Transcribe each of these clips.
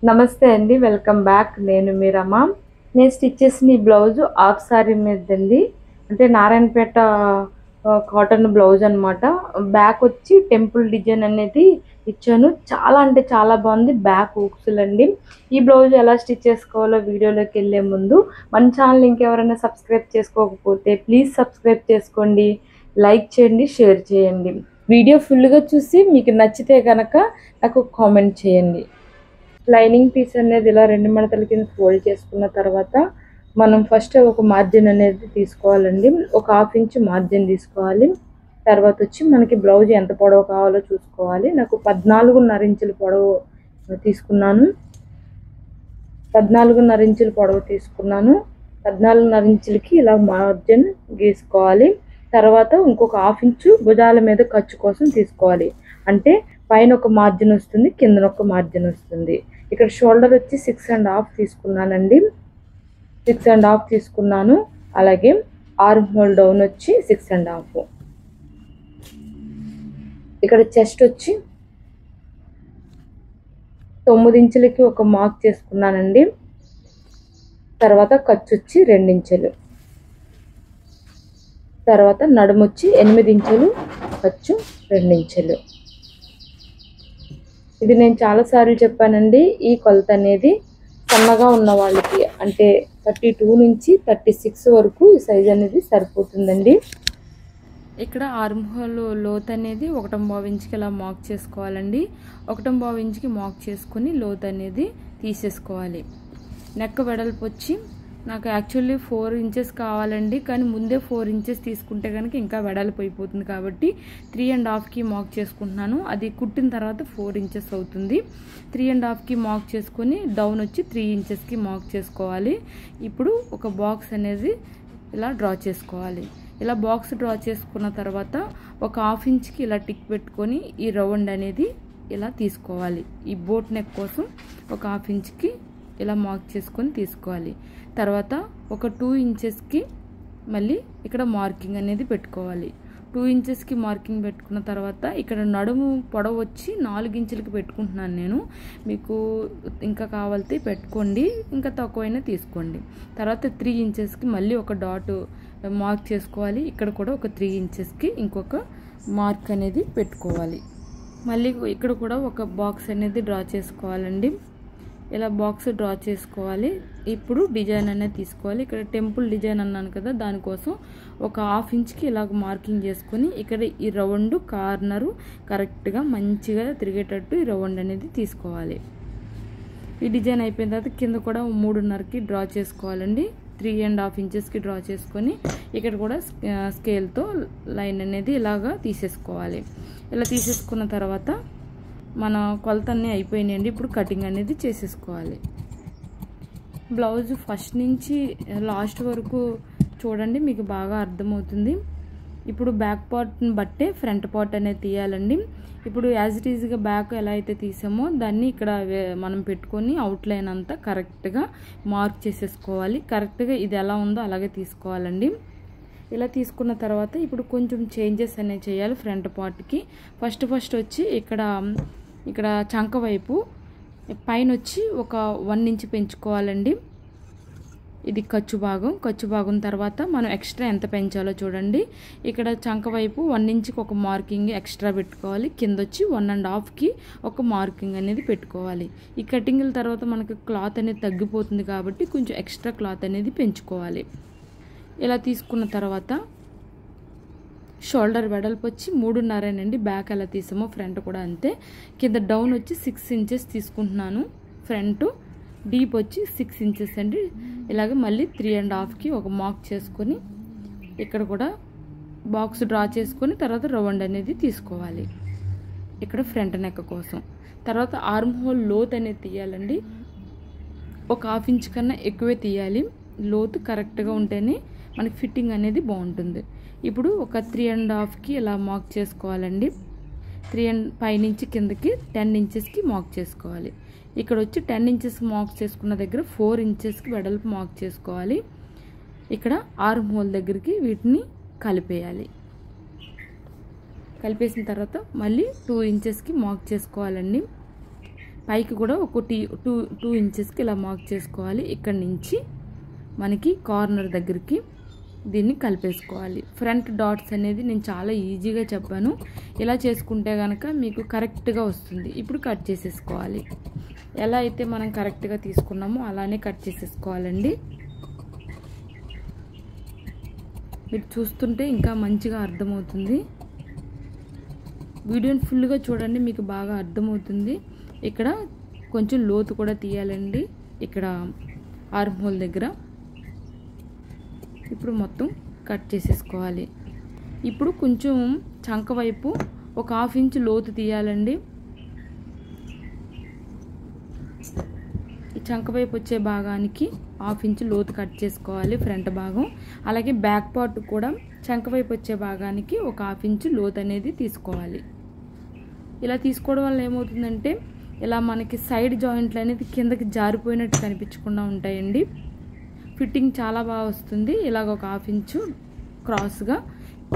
నమస్తే అండి, welcome back. నేను మీ రమ. నేను స్టిచ్ చేసిన ఈ బ్లౌజ్ హాఫ్ సారీ మీదండి, అంటే నారాయణపేట కాటన్ బ్లౌజ్ అనమాట. బ్యాక్ వచ్చి టెంపుల్ డిజైన్ అనేది ఇచ్చాను. చాలా అంటే చాలా బాగుంది. బ్యాక్ ఉక్సులండి. ఈ బ్లౌజ్ ఎలా స్టిచ్ చేసుకోవాలో వీడియోలోకి వెళ్ళే ముందు మన ఛానల్ ఇంకెవరైనా సబ్స్క్రైబ్ చేసుకోకపోతే ప్లీజ్ సబ్స్క్రైబ్ చేసుకోండి, లైక్ చేయండి, షేర్ చేయండి. వీడియో ఫుల్గా చూసి మీకు నచ్చితే కనుక నాకు కామెంట్ చేయండి. లైనింగ్ పీస్ అనేది ఇలా 2 మడతల కింద ఫోల్డ్ చేసుకున్న తర్వాత మనం ఫస్ట్ ఒక మార్జిన్ అనేది తీసుకోవాలండి. ఒక 1/2 ఇంచ్ మార్జిన్ తీసుకోవాలి. తర్వాత వచ్చి మనకి బ్లౌజ్ ఎంత పొడవు కావాలో చూసుకోవాలి. నాకు 14.5 ఇంచుల పొడవు తీసుకున్నాను. 14.5 ఇంచుల పొడవు తీసుకున్నాను. 14.5 ఇంచులకి ఇలా మార్జిన్ గీసుకోవాలి. తర్వాత ఇంకొక 1/2 ఇంచు భుజాల మీద ఖర్చు కోసం తీసుకోవాలి. అంటే పైన ఒక మార్జిన్ వస్తుంది, కింద ఒక మార్జిన్ వస్తుంది. ఇక్కడ షోల్డర్ వచ్చి 6.5 తీసుకున్నానండి. 6.5 తీసుకున్నాను. అలాగే ఆర్మ్ హోల్ డౌన్ వచ్చి 6.5. ఇక్కడ చెస్ట్ వచ్చి 9 ఇంచులకి ఒక మార్క్ చేసుకున్నానండి. తర్వాత ఖర్చు వచ్చి 2 ఇంచులు. తర్వాత నడుము వచ్చి 8 ఇంచులు, ఖర్చు 2 ఇంచులు. ఇది నేను చాలాసార్లు చెప్పానండి. ఈ కొలత అనేది సన్నగా ఉన్న వాళ్ళకి, అంటే 32 నుంచి 36 వరకు ఈ సైజ్ అనేది సరిపోతుందండి. ఇక్కడ ఆర్మ్ హోల్ లోత్ అనేది 1.5 ఇంచుకి ఇలా మార్క్ చేసుకోవాలండి. 1.5 ఇంచుకి మార్క్ చేసుకుని లోత్ అనేది తీసేసుకోవాలి. నెక్ వెడల్పు వచ్చి నాకు యాక్చువల్లీ 4 ఇంచెస్ కావాలండి, కానీ ముందే 4 ఇంచెస్ తీసుకుంటే కనుక ఇంకా వెడల్పు అయిపోతుంది కాబట్టి 3.5కి మార్క్ చేసుకుంటున్నాను. అది కుట్టిన తర్వాత 4 ఇంచెస్ అవుతుంది. 3.5కి మార్క్ చేసుకొని డౌన్ వచ్చి 3 ఇంచెస్కి మార్క్ చేసుకోవాలి. ఇప్పుడు ఒక బాక్స్ అనేది ఇలా డ్రా చేసుకోవాలి. ఇలా బాక్స్ డ్రా చేసుకున్న తర్వాత ఒక 1/2 ఇంచ్కి ఇలా టిక్ పెట్టుకొని ఈ రౌండ్ అనేది ఇలా తీసుకోవాలి. ఈ బోట్ నెక్ కోసం ఒక 1/2 ఇంచ్కి ఇలా మార్క్ చేసుకొని తీసుకోవాలి. తర్వాత ఒక 2 ఇంచెస్కి మళ్ళీ ఇక్కడ మార్కింగ్ అనేది పెట్టుకోవాలి. 2 ఇంచెస్కి మార్కింగ్ పెట్టుకున్న తర్వాత ఇక్కడ నడుము పొడవు వచ్చి 4 ఇంచులకి పెట్టుకుంటున్నాను నేను. మీకు ఇంకా కావాలితే పెట్టుకోండి, ఇంకా తక్కువైనా తీసుకోండి. తర్వాత 3 ఇంచెస్కి మళ్ళీ ఒక డాట్ మార్క్ చేసుకోవాలి. ఇక్కడ కూడా ఒక 3 ఇంచెస్కి ఇంకొక మార్క్ అనేది పెట్టుకోవాలి. మళ్ళీ ఇక్కడ కూడా ఒక బాక్స్ అనేది డ్రా చేసుకోవాలండి. ఇలా బాక్స్ డ్రా చేసుకోవాలి. ఇప్పుడు డిజైన్ అనేది తీసుకోవాలి. ఇక్కడ టెంపుల్ డిజైన్ అన్నాను కదా, దానికోసం ఒక 1/2 ఇంచ్కి ఇలాగ మార్కింగ్ చేసుకొని ఇక్కడ ఈ రౌండ్ కార్నరు కరెక్ట్గా మంచిగా తిరిగేటట్టు ఈ రౌండ్ అనేది తీసుకోవాలి. ఈ డిజైన్ అయిపోయిన తర్వాత కింద కూడా 3.5కి డ్రా చేసుకోవాలండి. 3.5 ఇంచెస్కి డ్రా చేసుకొని ఇక్కడ కూడా స్కేల్తో లైన్ అనేది ఇలాగా తీసేసుకోవాలి. ఇలా తీసేసుకున్న తర్వాత మన కొలతన్నీ అయిపోయినాయండి. ఇప్పుడు కటింగ్ అనేది చేసేసుకోవాలి. బ్లౌజ్ ఫస్ట్ నుంచి లాస్ట్ వరకు చూడండి, మీకు బాగా అర్థమవుతుంది. ఇప్పుడు బ్యాక్ పార్ట్ని బట్టే ఫ్రంట్ పార్ట్ అనేది తీయాలండి. ఇప్పుడు యాజ్ ఇట్ ఈజ్గా బ్యాక్ ఎలా అయితే తీసామో దాన్ని ఇక్కడ మనం పెట్టుకొని అవుట్లైన్ అంతా కరెక్ట్గా మార్క్ చేసేసుకోవాలి. కరెక్ట్గా ఇది ఎలా ఉందో అలాగే తీసుకోవాలండి. ఇలా తీసుకున్న తర్వాత ఇప్పుడు కొంచెం చేంజెస్ అనేవి చేయాలి ఫ్రంట్ పార్ట్కి. ఫస్ట్ వచ్చి ఇక్కడ చంక వైపు పైన వచ్చి ఒక 1 ఇంచ్ పెంచుకోవాలండి. ఇది ఖర్చు భాగం తర్వాత మనం ఎక్స్ట్రా ఎంత పెంచాలో చూడండి. ఇక్కడ చంక వైపు 1 ఇంచ్కి ఒక మార్కింగ్ ఎక్స్ట్రా పెట్టుకోవాలి. కింద వచ్చి 1.5కి ఒక మార్కింగ్ అనేది పెట్టుకోవాలి. ఈ కటింగ్ల తర్వాత మనకి క్లాత్ అనేది తగ్గిపోతుంది కాబట్టి కొంచెం ఎక్స్ట్రా క్లాత్ అనేది పెంచుకోవాలి. ఇలా తీసుకున్న తర్వాత షోల్డర్ వెడల్పు వచ్చి 3.5 బ్యాక్ ఎలా తీసామో ఫ్రంట్ కూడా అంతే. కింద డౌన్ వచ్చి 6 ఇంచెస్ తీసుకుంటున్నాను. ఫ్రంట్ డీప్ వచ్చి 6 ఇంచెస్ అండి. ఇలాగే మళ్ళీ 3.5కి ఒక మార్క్ చేసుకొని ఇక్కడ కూడా బాక్స్ డ్రా చేసుకొని తర్వాత రౌండ్ అనేది తీసుకోవాలి ఇక్కడ ఫ్రంట్ నెక్ కోసం. తర్వాత ఆర్మ్ హోల్ లోత్ అనేది తీయాలండి. ఒక 1/2 ఇంచ్ కన్నా ఎక్కువే తీయాలి. లోతు కరెక్ట్గా ఉంటేనే మనకి ఫిట్టింగ్ అనేది బాగుంటుంది. ఇప్పుడు ఒక 3.5కి ఇలా మార్క్ చేసుకోవాలండి. పైనుంచి కిందకి 10 ఇంచెస్కి మార్క్ చేసుకోవాలి. ఇక్కడ వచ్చి 10 ఇంచెస్ మార్క్ చేసుకున్న దగ్గర 4 ఇంచెస్కి వెడల్పు మార్క్ చేసుకోవాలి. ఇక్కడ ఆర్మ్ హోల్ దగ్గరికి వీటిని కలిపేయాలి. కలిపేసిన తర్వాత మళ్ళీ 2 ఇంచెస్కి మార్క్ చేసుకోవాలండి. పైకి కూడా ఒక 2 ఇంచెస్కి ఇలా మార్క్ చేసుకోవాలి. ఇక్కడ నుంచి మనకి కార్నర్ దగ్గరికి దీన్ని కలిపేసుకోవాలి. ఫ్రంట్ డాట్స్ అనేది నేను చాలా ఈజీగా చెప్పాను. ఇలా చేసుకుంటే కనుక మీకు కరెక్ట్గా వస్తుంది. ఇప్పుడు కట్ చేసేసుకోవాలి. ఎలా అయితే మనం కరెక్ట్గా తీసుకున్నామో అలానే కట్ చేసేసుకోవాలండి. మీరు చూస్తుంటే ఇంకా మంచిగా అర్థమవుతుంది. వీడియోని ఫుల్గా చూడండి, మీకు బాగా అర్థమవుతుంది. ఇక్కడ కొంచెం లోతు కూడా తీయాలండి, ఇక్కడ ఆర్మ్ హోల్ దగ్గర. ఇప్పుడు మొత్తం కట్ చేసేసుకోవాలి. ఇప్పుడు కొంచెం చంక వైపు ఒక 1/2 ఇంచ్ లోతు తీయాలండి. ఈ చంక వైపు వచ్చే భాగానికి 1/2 ఇంచ్ లోతు కట్ చేసుకోవాలి ఫ్రంట్ భాగం. అలాగే బ్యాక్ పార్ట్ కూడా చంక వైపు వచ్చే భాగానికి ఒక 1/2 ఇంచ్ లోతు అనేది తీసుకోవాలి. ఇలా తీసుకోవడం వల్ల ఏమవుతుందంటే ఇలా మనకి సైడ్ జాయింట్లు అనేది కిందకి జారిపోయినట్టు కనిపించకుండా ఉంటాయండి. ఫిట్టింగ్ చాలా బాగా వస్తుంది. ఇలాగ ఒక 1/2 ఇంచ్ క్రాస్గా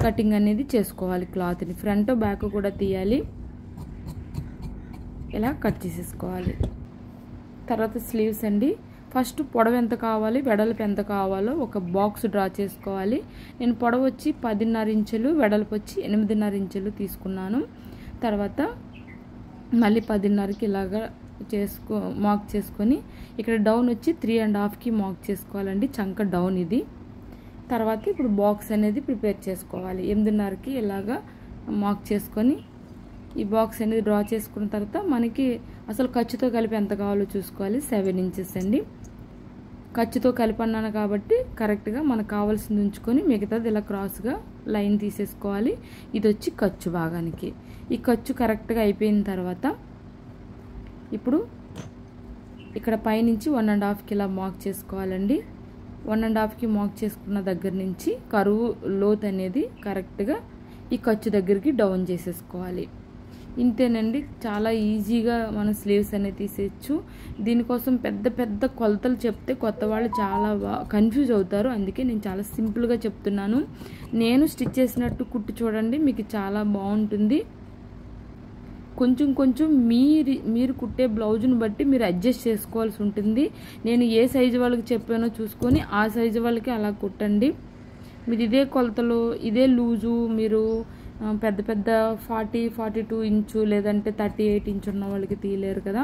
కటింగ్ అనేది చేసుకోవాలి క్లాత్ని. ఫ్రంట్ బ్యాక్ కూడా తీయాలి. ఇలా కట్ చేసేసుకోవాలి. తర్వాత స్లీవ్స్ అండి. ఫస్ట్ పొడవు ఎంత కావాలి, వెడల్పు ఎంత కావాలో ఒక బాక్స్ డ్రా చేసుకోవాలి. నేను పొడవు వచ్చి 10.5 ఇంచులు, వెడల్పు వచ్చి 8.5 ఇంచులు తీసుకున్నాను. తర్వాత మళ్ళీ 10.5కి ఇలాగా మార్క్ చేసుకొని ఇక్కడ డౌన్ వచ్చి 3.5కి మార్క్ చేసుకోవాలండి. చంక డౌన్ ఇది. తర్వాత ఇప్పుడు బాక్స్ అనేది ప్రిపేర్ చేసుకోవాలి. 8.5కి ఇలాగా మార్క్ చేసుకొని ఈ బాక్స్ అనేది డ్రా చేసుకున్న తర్వాత మనకి అసలు ఖర్చుతో కలిపి ఎంత కావాలో చూసుకోవాలి. 7 ఇంచెస్ అండి. ఖర్చుతో కలిపి అన్నాను కాబట్టి కరెక్ట్గా మనకు కావాల్సింది ఉంచుకొని మిగతాది ఇలా క్రాస్గా లైన్ తీసేసుకోవాలి. ఇది వచ్చి ఖర్చు భాగానికి. ఈ ఖర్చు కరెక్ట్గా అయిపోయిన తర్వాత ఇప్పుడు ఇక్కడ పైనుంచి 1.5కి ఇలా మార్క్ చేసుకోవాలండి. 1.5కి మార్క్ చేసుకున్న దగ్గర నుంచి కరువు లోత్ అనేది కరెక్ట్గా ఈ ఖర్చు దగ్గరికి డౌన్ చేసేసుకోవాలి. ఇంతేనండి, చాలా ఈజీగా మనం స్లీవ్స్ అనేది తీసేయచ్చు. దీనికోసం పెద్ద పెద్ద కొలతలు చెప్తే కొత్త వాళ్ళు చాలా కన్ఫ్యూజ్ అవుతారు. అందుకే నేను చాలా సింపుల్గా చెప్తున్నాను. నేను స్టిచ్ చేసినట్టు కుట్టి చూడండి, మీకు చాలా బాగుంటుంది. కొంచెం కొంచెం మీరు కుట్టే బ్లౌజ్ని బట్టి మీరు అడ్జస్ట్ చేసుకోవాల్సి ఉంటుంది. నేను ఏ సైజు వాళ్ళకి చెప్పానో చూసుకొని ఆ సైజు వాళ్ళకి అలా కుట్టండి. మీరు ఇదే కొలతలు ఇదే లూజు మీరు పెద్ద పెద్ద 42 ఇంచు లేదంటే 38 ఇంచు ఉన్న వాళ్ళకి తీయలేరు కదా,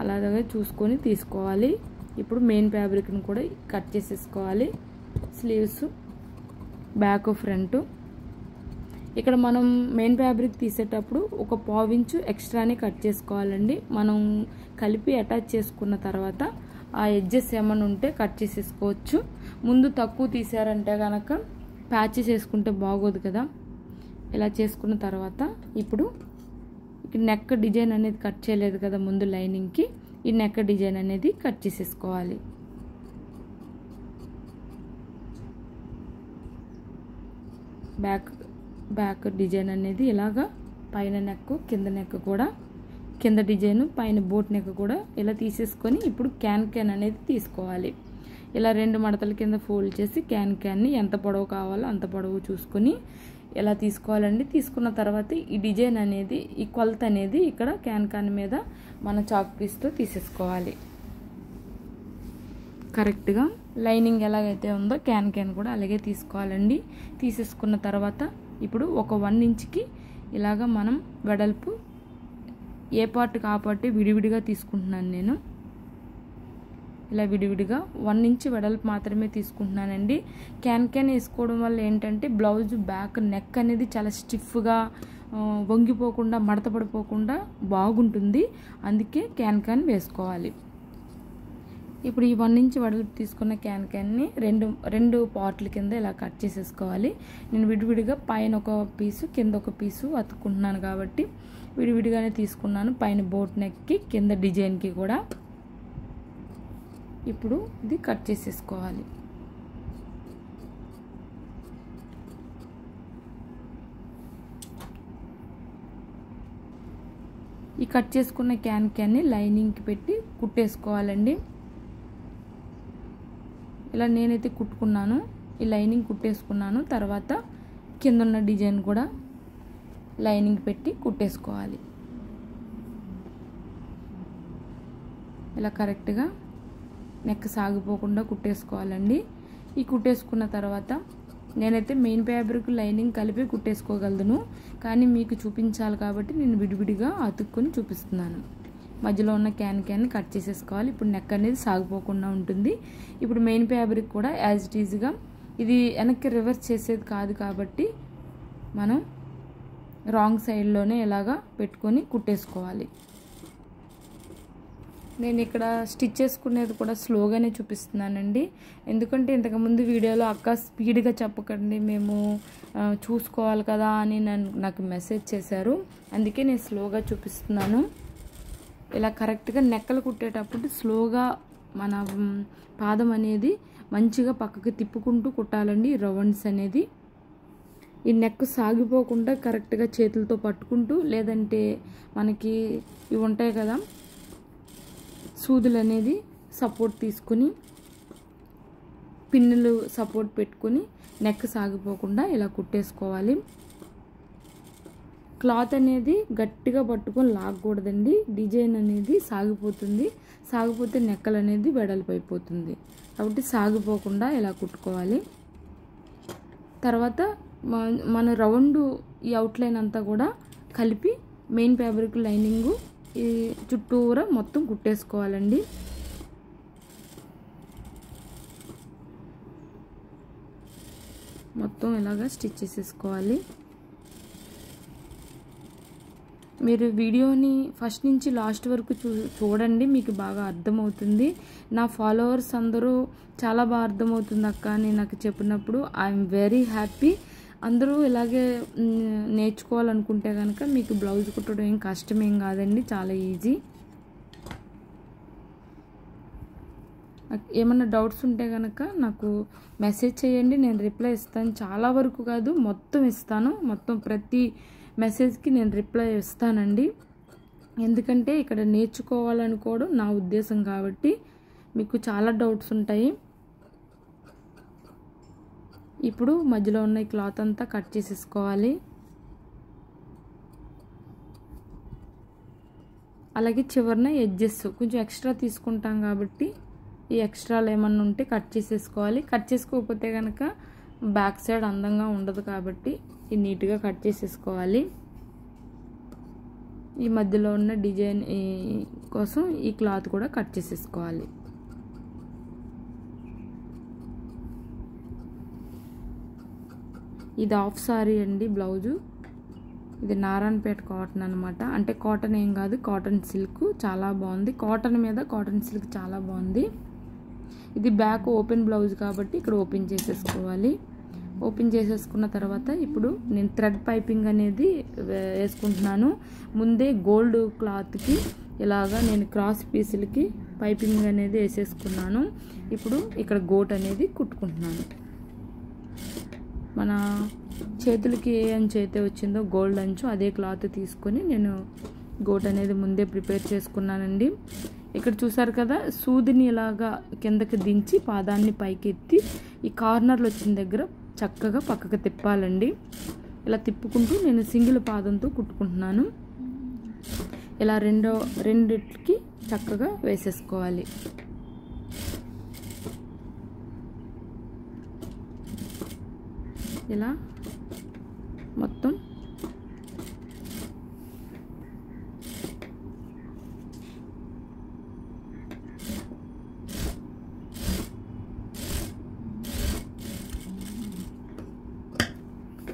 అలాగే చూసుకొని తీసుకోవాలి. ఇప్పుడు మెయిన్ ఫ్యాబ్రిక్ని కూడా కట్ చేసేసుకోవాలి. Sleeves back front. ఇక్కడ మనం మెయిన్ ఫ్యాబ్రిక్ తీసేటప్పుడు ఒక 1/4 ఇంచు ఎక్స్ట్రానే కట్ చేసుకోవాలండి. మనం కలిపి అటాచ్ చేసుకున్న తర్వాత ఆ ఎడ్జెస్ ఏమైనా ఉంటే కట్ చేసేసుకోవచ్చు. ముందు తక్కువ తీసారంటే కనుక ప్యాచ్ చేసుకుంటే బాగోదు కదా. ఇలా చేసుకున్న తర్వాత ఇప్పుడు నెక్ డిజైన్ అనేది కట్ చేయలేదు కదా ముందు లైనింగ్కి, ఈ నెక్ డిజైన్ అనేది కట్ చేసేసుకోవాలి. బ్యాక్ డిజైన్ అనేది ఇలాగా పైన నెక్ కింద నెక్ కూడా, కింద డిజైన్ పైన బోట్ నెక్ కూడా ఇలా తీసేసుకొని ఇప్పుడు క్యాన్ అనేది తీసుకోవాలి. ఇలా 2 మడతల కింద ఫోల్డ్ చేసి క్యాన్ని ఎంత పొడవు కావాలో అంత పొడవు చూసుకొని ఇలా తీసుకోవాలండి. తీసుకున్న తర్వాత ఈ డిజైన్ అనేది ఈ కొలత అనేది ఇక్కడ క్యాన్ మీద మన చాక్ పీస్తో తీసేసుకోవాలి. కరెక్ట్గా లైనింగ్ ఎలాగైతే ఉందో క్యాన్ కూడా అలాగే తీసుకోవాలండి. తీసేసుకున్న తర్వాత ఇప్పుడు ఒక 1 ఇంచ్కి ఇలాగా మనం వెడల్పు ఏ పార్ట్కి ఆ పార్ట్ విడివిడిగా తీసుకుంటున్నాను. నేను ఇలా విడివిడిగా 1 ఇంచ్ వెడల్పు మాత్రమే తీసుకుంటున్నానండి. క్యాన్ వేసుకోవడం వల్ల ఏంటంటే బ్లౌజ్ బ్యాక్ నెక్ అనేది చాలా స్టిఫ్గా వంగిపోకుండా మడత పడిపోకుండా బాగుంటుంది. అందుకే క్యాన్ వేసుకోవాలి. ఇప్పుడు ఈ 1 ఇంచ్ వెడల్పు తీసుకున్న క్యాన్ని రెండు పార్ట్ల కింద ఇలా కట్ చేసేసుకోవాలి. నేను విడివిడిగా పైన ఒక పీసు కింద ఒక పీసు అతుక్కుంటున్నాను కాబట్టి విడివిడిగానే తీసుకున్నాను. పైన బోట్ నెక్కి కింద డిజైన్కి కూడా. ఇప్పుడు ఇది కట్ చేసేసుకోవాలి. ఈ కట్ చేసుకున్న క్యాన్ని లైనింగ్కి పెట్టి కుట్టేసుకోవాలండి. ఇలా నేనైతే కుట్టుకున్నాను. ఈ లైనింగ్ కుట్టేసుకున్నాను. తర్వాత కింద ఉన్న డిజైన్ కూడా లైనింగ్ పెట్టి కుట్టేసుకోవాలి. ఇలా కరెక్ట్గా నెక్ సాగిపోకుండా కుట్టేసుకోవాలండి. ఈ కుట్టేసుకున్న తర్వాత నేనైతే మెయిన్ ఫ్యాబ్రిక్ లైనింగ్ కలిపి కుట్టేసుకోగలను, కానీ మీకు చూపించాలి కాబట్టి నేను విడివిడిగా అతుక్కొని చూపిస్తున్నాను. మధ్యలో ఉన్న క్యాన్ కట్ చేసేసుకోవాలి. ఇప్పుడు నెక్ అనేది సాగిపోకుండా ఉంటుంది. ఇప్పుడు మెయిన్ ఫ్యాబ్రిక్ కూడా యాజ్ ఇట్ ఈజ్గా, ఇది వెనక్కి రివర్స్ చేసేది కాదు కాబట్టి మనం రాంగ్ సైడ్లోనే ఇలాగా పెట్టుకొని కుట్టేసుకోవాలి. నేను ఇక్కడ స్టిచ్ చేసుకునేది కూడా స్లోగానే చూపిస్తున్నానండి, ఎందుకంటే ఇంతకుముందు వీడియోలో అక్క స్పీడ్గా చెప్పకండి, మేము చూసుకోవాలి కదా అని నాకు మెసేజ్ చేశారు. అందుకే నేను స్లోగా చూపిస్తున్నాను. ఇలా కరెక్ట్గా నెక్కలు కుట్టేటప్పుడు స్లోగా మన పాదం అనేది మంచిగా పక్కకి తిప్పుకుంటూ కుట్టాలండి. రౌండ్స్ అనేది ఈ నెక్ సాగిపోకుండా కరెక్ట్గా చేతులతో పట్టుకుంటూ, లేదంటే మనకి ఇవి ఉంటాయి కదా సూదులు అనేది సపోర్ట్ తీసుకుని, పిన్నులు సపోర్ట్ పెట్టుకుని నెక్ సాగిపోకుండా ఇలా కుట్టేసుకోవాలి. క్లాత్ అనేది గట్టిగా పట్టుకొని లాగకూడదండి, డిజైన్ అనేది సాగిపోతుంది. సాగిపోతే నెక్కలు అనేది వెడల్పు అయిపోతుంది, కాబట్టి సాగిపోకుండా ఇలా కుట్టుకోవాలి. తర్వాత మన రౌండ్ ఈ అవుట్లైన్ అంతా కూడా కలిపి మెయిన్ ఫ్యాబ్రిక్ లైనింగు ఈ చుట్టూరా మొత్తం కుట్టేసుకోవాలండి. మొత్తం ఇలాగా స్టిచ్ చేసేసుకోవాలి. మీరు వీడియోని ఫస్ట్ నుంచి లాస్ట్ వరకు చూడండి, మీకు బాగా అర్థమవుతుంది. నా ఫాలోవర్స్ అందరూ చాలా బాగా అర్థమవుతుంది అక్క అని నాకు చెప్పినప్పుడు ఐఎమ్ వెరీ హ్యాపీ. అందరూ ఇలాగే నేర్చుకోవాలనుకుంటే కనుక మీకు బ్లౌజ్ కుట్టడం ఏం కష్టమేం కాదండి, చాలా ఈజీ. ఏమన్నా డౌట్స్ ఉంటే కనుక నాకు మెసేజ్ చేయండి, నేను రిప్లై ఇస్తాను. చాలా వరకు కాదు, మొత్తం ఇస్తాను. మొత్తం ప్రతి మెసేజ్కి నేను రిప్లై ఇస్తానండి, ఎందుకంటే ఇక్కడ నేర్చుకోవాలనుకోవడం నా ఉద్దేశం కాబట్టి. మీకు చాలా డౌట్స్ ఉంటాయి. ఇప్పుడు మధ్యలో ఉన్న ఈ క్లాత్ అంతా కట్ చేసేసుకోవాలి. అలాగే చివరిన ఎడ్జెస్ కొంచెం ఎక్స్ట్రా తీసుకుంటాం కాబట్టి ఈ ఎక్స్ట్రాలు ఏమన్నా ఉంటే కట్ చేసేసుకోవాలి. కట్ చేసుకోకపోతే కనుక బ్యాక్ సైడ్ అందంగా ఉండదు కాబట్టి ఇది నీట్గా కట్ చేసేసుకోవాలి. ఈ మధ్యలో ఉన్న డిజైన్ కోసం ఈ క్లాత్ కూడా కట్ చేసేసుకోవాలి. ఇది హాఫ్ సారీ అండి బ్లౌజు. ఇది నారాయణపేట కాటన్ అనమాట, అంటే కాటన్ ఏం కాదు, కాటన్ సిల్క్. చాలా బాగుంది, కాటన్ మీద కాటన్ సిల్క్ చాలా బాగుంది. ఇది బ్యాక్ ఓపెన్ బ్లౌజ్ కాబట్టి ఇక్కడ ఓపెన్ చేసేసుకోవాలి. ఓపెన్ చేసేసుకున్న తర్వాత ఇప్పుడు నేను థ్రెడ్ పైపింగ్ అనేది వేసుకుంటున్నాను. ముందే గోల్డ్ క్లాత్కి ఇలాగా నేను క్రాస్ పీసులకి పైపింగ్ అనేది వేసేసుకున్నాను. ఇప్పుడు ఇక్కడ గోట్ అనేది కుట్టుకుంటున్నాను. మన చేతులకి ఏ అంచు అయితే వచ్చిందో గోల్డ్ అంచు, అదే క్లాత్ తీసుకొని నేను గోట్ అనేది ముందే ప్రిపేర్ చేసుకున్నానండి. ఇక్కడ చూసారు కదా, సూదిని ఇలాగా కిందకి దించి పాదాన్ని పైకి ఎత్తి ఈ కార్నర్లు వచ్చిన దగ్గర చక్కగా పక్కకు తిప్పాలండి. ఇలా తిప్పుకుంటూ నేను సింగిల్ పాదంతో కుట్టుకుంటున్నాను. ఇలా రెండిటికి చక్కగా వేసేసుకోవాలి. ఇలా మొత్తం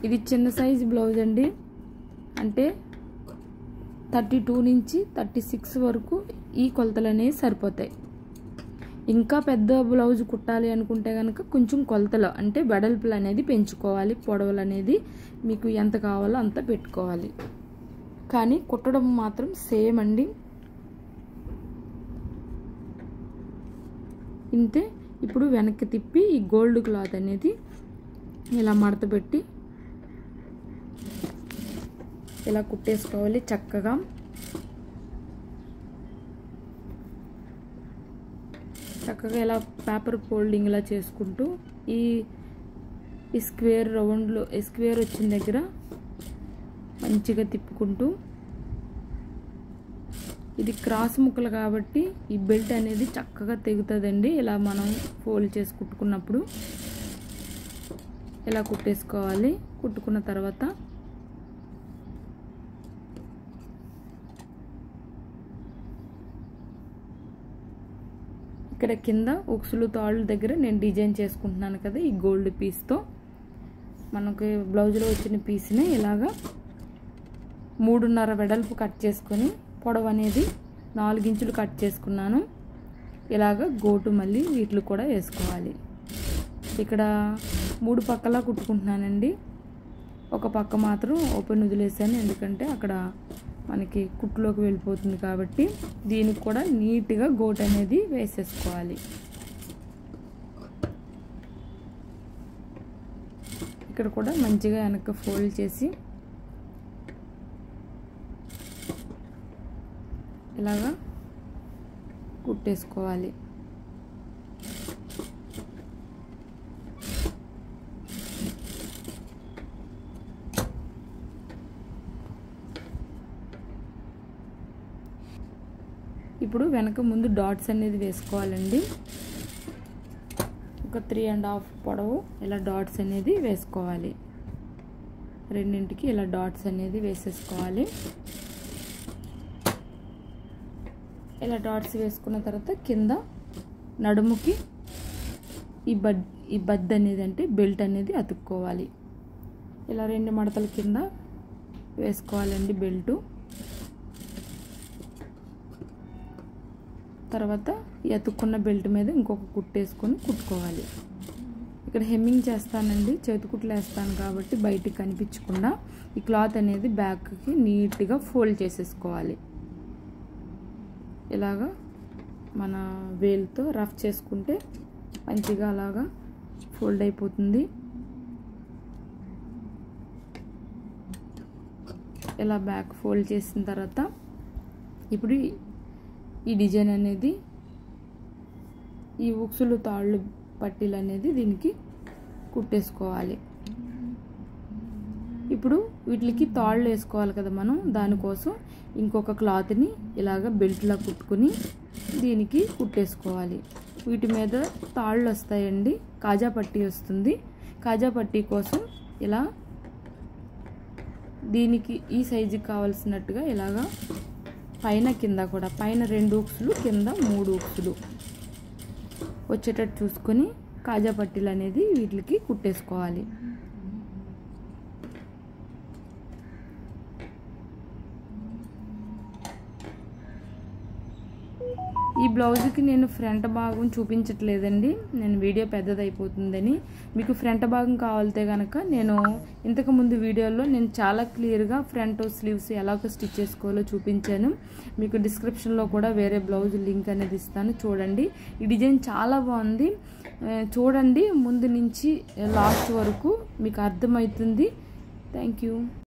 ఇది చిన్న సైజు బ్లౌజ్ అండి, అంటే 32 నుంచి 36 వరకు ఈ కొలతలు అనేవి సరిపోతాయి. ఇంకా పెద్ద బ్లౌజ్ కుట్టాలి అనుకుంటే కనుక కొంచెం కొలతలు అంటే వెడల్పులు అనేది పెంచుకోవాలి. పొడవులు అనేది మీకు ఎంత కావాలో అంత పెట్టుకోవాలి, కానీ కుట్టడం మాత్రం సేమ్ అండి. ఇంతే. ఇప్పుడు వెనక్కి తిప్పి ఈ గోల్డ్ క్లాత్ అనేది ఇలా మడత పెట్టి ఇలా కుట్టేసుకోవాలి చక్కగా. చక్కగా ఇలా పేపర్ ఫోల్డింగ్ ఇలా చేసుకుంటూ ఈ స్క్వేర్ రౌండ్లో స్క్వేర్ వచ్చిన దగ్గర మంచిగా తిప్పుకుంటూ ఇది క్రాస్ ముక్కలు కాబట్టి ఈ బెల్ట్ అనేది చక్కగా తెగుతుందండి. ఇలా మనం ఫోల్డ్ చేసి కుట్టుకున్నప్పుడు ఇలా కుట్టేసుకోవాలి. కుట్టుకున్న తర్వాత ఇక్కడ కింద ఉక్సులు తాళ్ళు దగ్గర నేను డిజైన్ చేసుకుంటున్నాను కదా, ఈ గోల్డ్ పీస్తో మనకి బ్లౌజ్లో వచ్చిన పీస్ని ఇలాగా 3.5 వెడల్పు కట్ చేసుకొని పొడవు అనేది 4 ఇంచులు కట్ చేసుకున్నాను. ఇలాగ గోటు మళ్ళీ వీటిలో కూడా వేసుకోవాలి. ఇక్కడ 3 పక్కలా కుట్టుకుంటున్నానండి. ఒక పక్క మాత్రం ఓపెన్ వదిలేసాను, ఎందుకంటే అక్కడ మనకి కుట్టులోకి వెళ్ళిపోతుంది కాబట్టి. దీనికి కూడా నీట్గా గోటు అనేది వేసేసుకోవాలి. ఇక్కడ కూడా మంచిగా వెనక్కి ఫోల్డ్ చేసి ఇలాగా కుట్టేసుకోవాలి. ఇప్పుడు వెనక ముందు డాట్స్ అనేది వేసుకోవాలండి. ఒక 3.5 పొడవు ఇలా డాట్స్ అనేది వేసుకోవాలి. రెండింటికి ఇలా డాట్స్ అనేది వేసేసుకోవాలి. ఇలా డాట్స్ వేసుకున్న తర్వాత కింద నడుముకి ఈ బద్ద అనేది అంటే బెల్ట్ అనేది అతుక్కోవాలి. ఇలా 2 మడతల కింద వేసుకోవాలండి బెల్టు. తర్వాత ఈ అతుక్కున్న బెల్ట్ మీద ఇంకొక కుట్టేసుకొని కుట్టుకోవాలి. ఇక్కడ హెమ్మింగ్ చేస్తానండి, చేతికుట్లు వేస్తాను కాబట్టి బయటికి కనిపించకుండా ఈ క్లాత్ అనేది బ్యాక్కి నీట్గా ఫోల్డ్ చేసేసుకోవాలి. ఇలాగా మన వేలుతో రఫ్ చేసుకుంటే మంచిగా అలాగా ఫోల్డ్ అయిపోతుంది. ఇలా బ్యాక్ ఫోల్డ్ చేసిన తర్వాత ఇప్పుడు ఈ డిజైన్ అనేది ఈ ఉక్సులు తాళ్ళు పట్టీలు అనేది దీనికి కుట్టేసుకోవాలి. ఇప్పుడు వీటికి తాళ్ళు వేసుకోవాలి కదా మనం, దానికోసం ఇంకొక క్లాత్ని ఇలాగ బెల్ట్లా కుట్టుకుని దీనికి కుట్టేసుకోవాలి. వీటి మీద తాళ్ళు వస్తాయండి, కాజా పట్టీ వస్తుంది. కాజా పట్టీ కోసం ఇలా దీనికి ఈ సైజుకి కావాల్సినట్టుగా ఇలాగా పైన కింద కూడా, పైన 2 ఉక్సులు కింద 3 ఉక్సులు వచ్చేటట్టు చూసుకొని కాజా పట్టీలు అనేది వీటికి కుట్టేసుకోవాలి. ఈ బ్లౌజ్కి నేను ఫ్రంట్ భాగం చూపించట్లేదండి, నేను వీడియో పెద్దదైపోతుందని. మీకు ఫ్రంట్ భాగం కావాలితే కనుక నేను ఇంతకుముందు వీడియోలో నేను చాలా క్లియర్గా ఫ్రంట్ స్లీవ్స్ ఎలాగో స్టిచ్ చేసుకోవాలో చూపించాను. మీకు డిస్క్రిప్షన్లో కూడా వేరే బ్లౌజ్ లింక్ అనేది ఇస్తాను, చూడండి. ఈ డిజైన్ చాలా బాగుంది, చూడండి ముందు నుంచి లాస్ట్ వరకు మీకు అర్థమవుతుంది. Thank you.